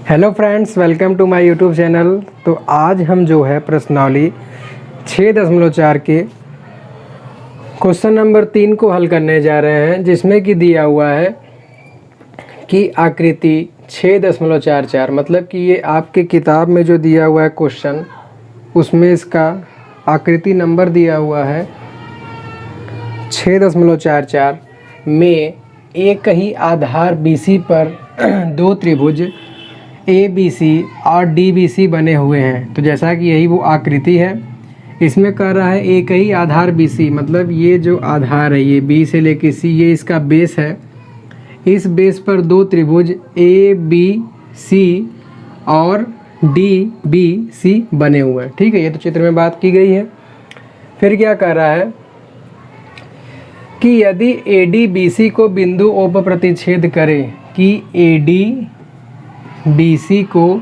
Hello friends, welcome to my YouTube channel. तो आज हम जो है प्रश्नावली 6.4 के क्वेश्चन नंबर 3 को हल करने जा रहे हैं, जिसमें कि दिया हुआ है कि आकृति 6.44 मतलब कि ये आपके किताब में जो दिया हुआ है क्वेश्चन, उसमें इसका आकृति नंबर दिया हुआ है 6.44 में एक ही आधार BC पर दो त्रिभुज ABC और DBC बने हुए हैं। तो जैसा कि यही वो आकृति है, इसमें कह रहा है एक ही आधार BC मतलब ये जो आधार है ये B से लेके C, ये इसका बेस है। इस बेस पर दो त्रिभुज ABC और DBC बने हुए हैं। ठीक है, ये तो चित्र में बात की गई है। फिर क्या कह रहा है कि यदि ADBC को बिंदु O पर प्रतिच्छेद करे, कि ADBC को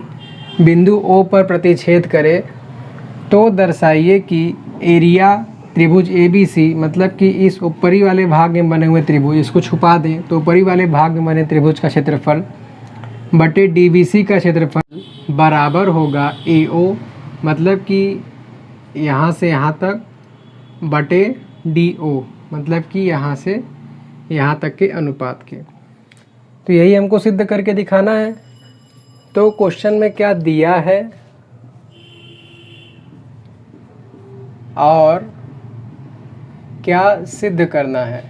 बिंदु O पर प्रतिच्छेद करे, तो दर्शाइए कि एरिया त्रिभुज ABC मतलब कि इस ऊपरी वाले भाग में बने हुए त्रिभुज, इसको छुपा दें तो ऊपरी वाले भाग में बने त्रिभुज का क्षेत्रफल बटे DBC का क्षेत्रफल बराबर होगा AO मतलब कि यहाँ से यहाँ तक बटे DO मतलब कि यहाँ से यहाँ तक के अनुपात के। तो यही हमको सिद्ध करके दिखाना है। तो क्वेश्चन में क्या दिया है और क्या सिद्ध करना है,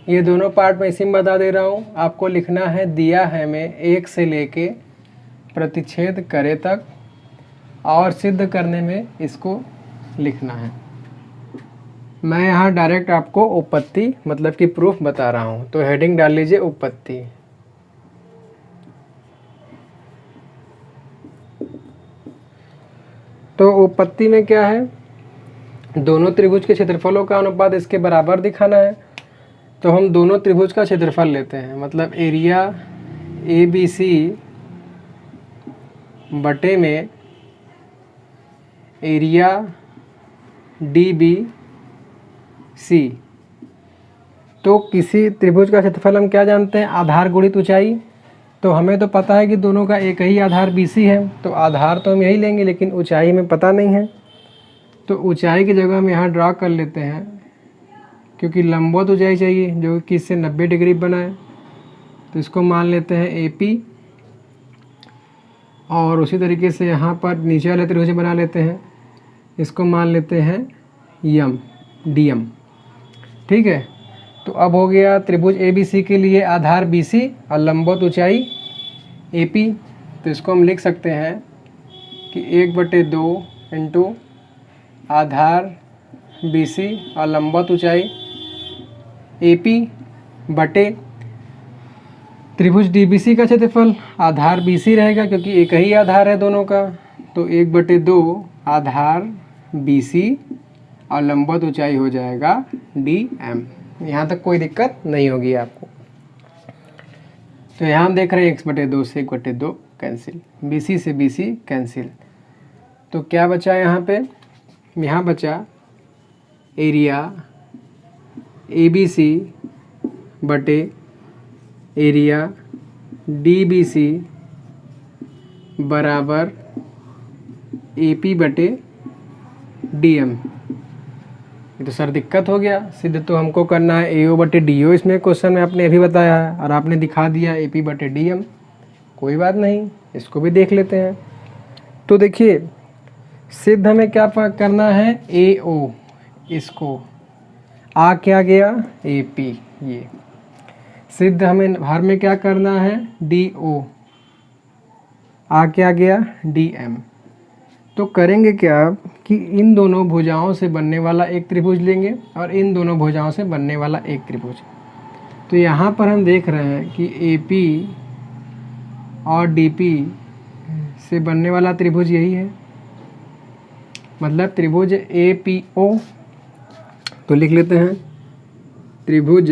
ये दोनों पार्ट में इसी में बता दे रहा हूँ। आपको लिखना है, दिया है में 1 से लेके प्रतिच्छेद करे तक, और सिद्ध करने में इसको लिखना है। मैं यहाँ डायरेक्ट आपको उपपत्ति मतलब कि प्रूफ बता रहा हूँ। तो हेडिंग डाल लीजिए उपपत्ति। तो उपपत्ति में क्या है, दोनों त्रिभुज के क्षेत्रफलों का अनुपात इसके बराबर दिखाना है। तो हम दोनों त्रिभुज का क्षेत्रफल लेते हैं, मतलब एरिया ABC बटे में एरिया DBC। तो किसी त्रिभुज का क्षेत्रफल हम क्या जानते हैं, आधार गुणित ऊंचाई। तो हमें तो पता है कि दोनों का एक ही आधार BC है, तो आधार तो हम यही लेंगे, लेकिन ऊंचाई में पता नहीं है। तो ऊंचाई की जगह हम यहाँ ड्रा कर लेते हैं, क्योंकि लंबवत ऊंचाई चाहिए जो कि इससे 90 डिग्री बनाए। तो इसको मान लेते हैं AP, और उसी तरीके से यहाँ पर नीचे वाले त्रिभुज बना लेते हैं, इसको मान लेते हैं DM। ठीक है, तो अब हो गया त्रिभुज ABC के लिए आधार BC और लंबवत ऊंचाई AP। तो इसको हम लिख सकते हैं कि 1/2 इंटू आधार BC और लंबवत ऊंचाई AP बटे त्रिभुज DBC का क्षेत्रफल आधार BC रहेगा, क्योंकि एक ही आधार है दोनों का। तो 1/2 आधार BC और लंबवत ऊंचाई हो जाएगा DM। यहाँ तक कोई दिक्कत नहीं होगी आपको। तो यहाँ हम देख रहे हैं 1/2 से 1/2 कैंसिल, BC से BC कैंसिल। तो क्या बचा यहाँ पे, यहाँ बचा एरिया ABC बटे एरिया DBC बराबर AP बटे DM। तो सर दिक्कत हो गया, सिद्ध तो हमको करना है AO बटे DO। इसमें क्वेश्चन में आपने अभी बताया है और आपने दिखा दिया AP बटे DM। कोई बात नहीं, इसको भी देख लेते हैं। तो देखिए, सिद्ध हमें क्या करना है, AO, इसको आ क्या गया AP, ये सिद्ध हमें हर में क्या करना है, DO आ क्या गया DM। तो करेंगे क्या कि इन दोनों भुजाओं से बनने वाला एक त्रिभुज लेंगे और इन दोनों भुजाओं से बनने वाला एक त्रिभुज। तो यहाँ पर हम देख रहे हैं कि AP और DP से बनने वाला त्रिभुज यही है, मतलब त्रिभुज APO। तो लिख लेते हैं त्रिभुज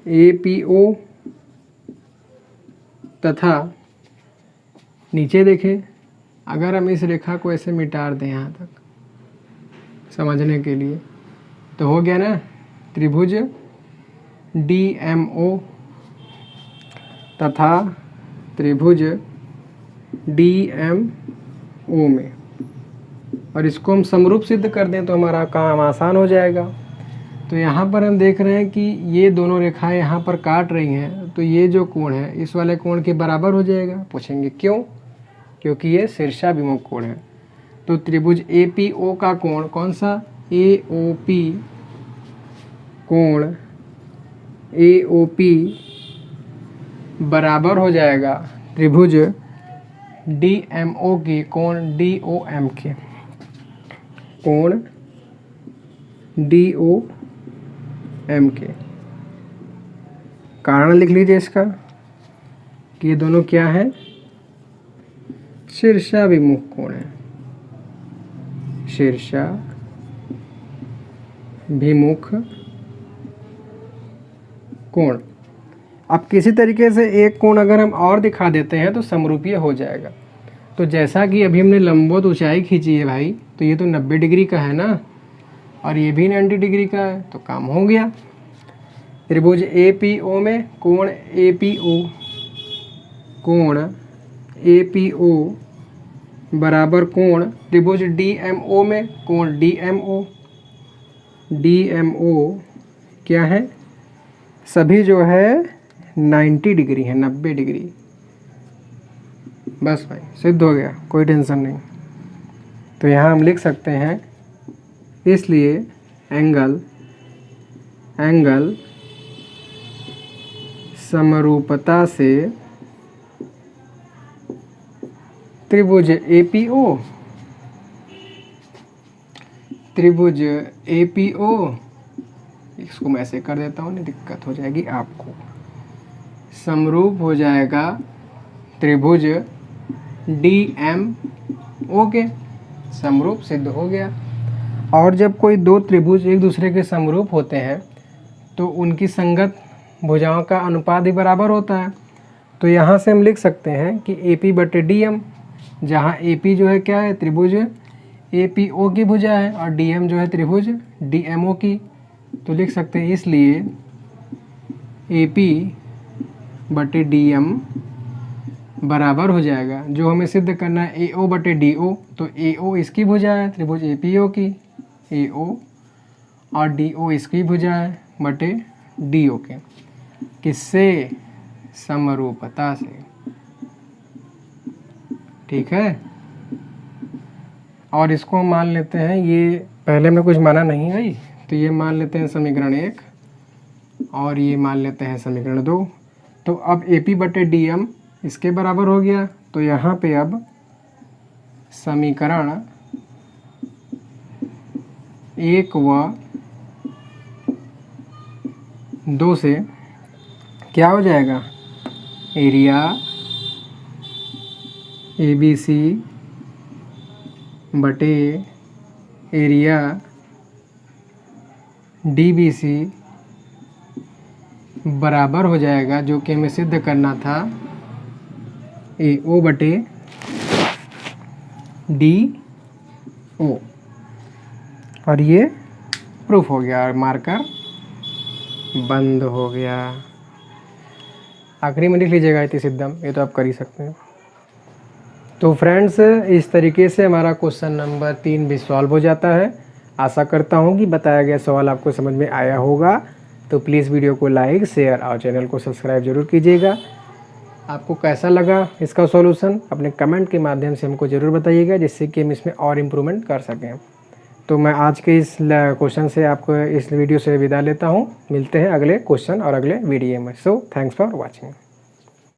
APO तथा नीचे देखें, अगर हम इस रेखा को ऐसे मिटा दें यहाँ तक समझने के लिए, तो हो गया ना त्रिभुज DMO तथा त्रिभुज DMO में, और इसको हम समरूप सिद्ध कर दें तो हमारा काम आसान हो जाएगा। तो यहाँ पर हम देख रहे हैं कि ये दोनों रेखाएं यहाँ पर काट रही हैं, तो ये जो कोण है इस वाले कोण के बराबर हो जाएगा। पूछेंगे क्यों? क्योंकि ये शीर्षाभिमुख कोण है। तो त्रिभुज APO का कोण कौन सा? AOP कोण AOP बराबर हो जाएगा त्रिभुज DMO की कोण DOM के, कोण DOM के। कारण लिख लीजिए इसका कि ये दोनों क्या है? शीर्षाभिमुख कोण है, शीर्षाभिमुख कोण। अब किसी तरीके से एक कोण अगर हम और दिखा देते हैं तो समरूपीय हो जाएगा। तो जैसा कि अभी हमने लंबवत ऊंचाई खींची है भाई, तो ये तो 90 डिग्री का है ना, और ये भी 90 डिग्री का है, तो काम हो गया। त्रिभुज APO में कोण APO बराबर कोण त्रिभुज DMO में कोण DMO क्या है? सभी जो है 90 डिग्री है, 90 डिग्री। बस भाई सिद्ध हो गया, कोई टेंशन नहीं। तो यहाँ हम लिख सकते हैं, इसलिए एंगल समरूपता से त्रिभुज APO, इसको मैं ऐसे कर देता हूँ, नहीं दिक्कत हो जाएगी आपको, समरूप हो जाएगा त्रिभुज DMO के, समरूप सिद्ध हो गया। और जब कोई दो त्रिभुज एक दूसरे के समरूप होते हैं तो उनकी संगत भुजाओं का अनुपात भी बराबर होता है। तो यहाँ से हम लिख सकते हैं कि AP/DM, जहाँ AP जो है क्या है? त्रिभुज APO की भुजा है, और DM जो है त्रिभुज DMO की। तो लिख सकते हैं इसलिए AP/DM बराबर हो जाएगा, जो हमें सिद्ध करना है AO/DO। तो AO इसकी भुजा है त्रिभुज APO की, AO, और DO इसकी भुजा है बटे DO के। किससे? समरूपता से। ठीक है। और इसको हम मान लेते हैं, ये पहले में कुछ माना नहीं है, तो ये मान लेते हैं समीकरण 1, और ये मान लेते हैं समीकरण 2। तो अब AP/DM इसके बराबर हो गया। तो यहाँ पे अब समीकरण 1 व 2 से क्या हो जाएगा? एरिया ABC बटे एरिया DBC बराबर हो जाएगा, जो कि हमें सिद्ध करना था, AO/DO। और ये प्रूफ हो गया, और मार्कर बंद हो गया। आखिरी में लिख लीजिएगा इति सिद्धम, ये तो आप कर ही सकते हैं। तो फ्रेंड्स, इस तरीके से हमारा क्वेश्चन नंबर 3 भी सॉल्व हो जाता है। आशा करता हूँ कि बताया गया सवाल आपको समझ में आया होगा। तो प्लीज़ वीडियो को लाइक, शेयर और चैनल को सब्सक्राइब जरूर कीजिएगा। आपको कैसा लगा इसका सॉल्यूशन अपने कमेंट के माध्यम से हमको ज़रूर बताइएगा, जिससे कि हम इसमें और इम्प्रूवमेंट कर सकें। तो मैं आज के इस क्वेश्चन से आपको इस वीडियो से विदा लेता हूँ। मिलते हैं अगले क्वेश्चन और अगले वीडियो में। So thanks for watching.